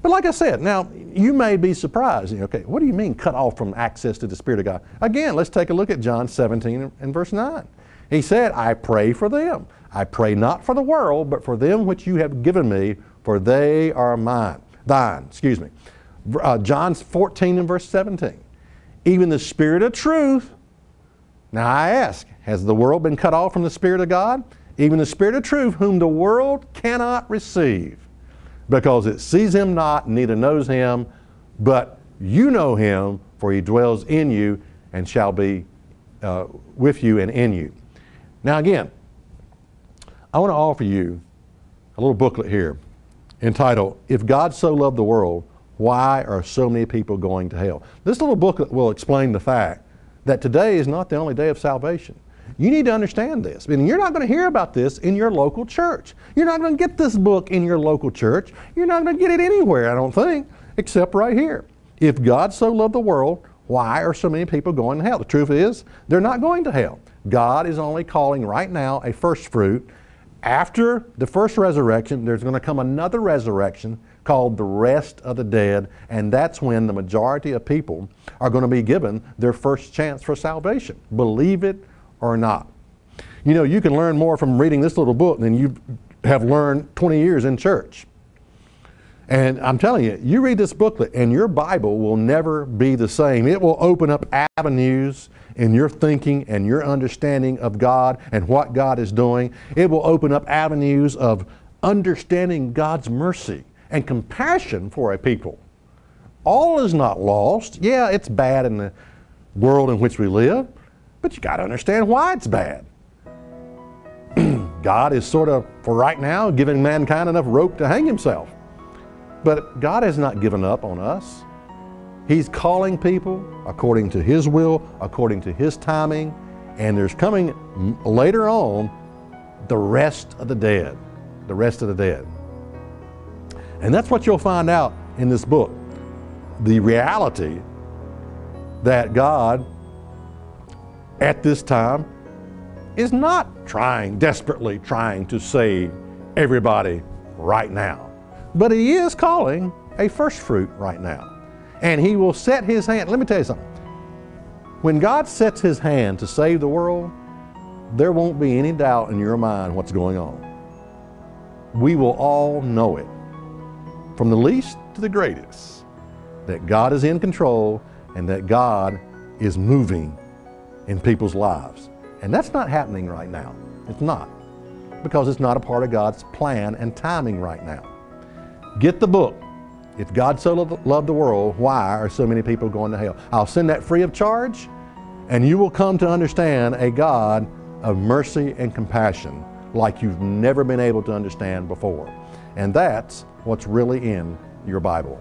But like I said, now you may be surprised. Okay, what do you mean cut off from access to the Spirit of God? Again, let's take a look at John 17 and verse 9. He said, I pray for them. I pray not for the world, but for them which you have given me, for they are thine. John 14 and verse 17. Even the Spirit of truth. Now I ask, has the world been cut off from the Spirit of God? Even the Spirit of truth, whom the world cannot receive, because it sees him not, neither knows him, but you know him, for he dwells in you and shall be with you and in you. Now again, I want to offer you a little booklet here entitled, If God So Loved the World, Why Are So Many People Going to Hell? This little booklet will explain the fact that today is not the only day of salvation. You need to understand this. I mean, you're not going to hear about this in your local church. You're not going to get this book in your local church. You're not going to get it anywhere, I don't think, except right here. If God so loved the world, why are so many people going to hell? The truth is, they're not going to hell. God is only calling right now a first fruit. After the first resurrection, there's going to come another resurrection called the rest of the dead, and that's when the majority of people are going to be given their first chance for salvation. Believe it or not. You know, you can learn more from reading this little book than you have learned 20 years in church. And I'm telling you, you read this booklet and your Bible will never be the same. It will open up avenues in your thinking and your understanding of God and what God is doing. It will open up avenues of understanding God's mercy and compassion for a people. All is not lost. Yeah, it's bad in the world in which we live, but you got to understand why it's bad. God is sort of, for right now, giving mankind enough rope to hang himself. But God has not given up on us. He's calling people according to His will, according to His timing, and there's coming later on the rest of the dead. The rest of the dead. And that's what you'll find out in this book. The reality that God, at this time, is not desperately trying to save everybody right now. But He is calling a first fruit right now. And He will set His hand. Let me tell you something. When God sets His hand to save the world, there won't be any doubt in your mind what's going on. We will all know it, from the least to the greatest, that God is in control and that God is moving in people's lives. And that's not happening right now. It's not. Because it's not a part of God's plan and timing right now. Get the book. If God so loved the world, why are so many people going to hell? I'll send that free of charge, and you will come to understand a God of mercy and compassion like you've never been able to understand before. And that's what's really in your Bible.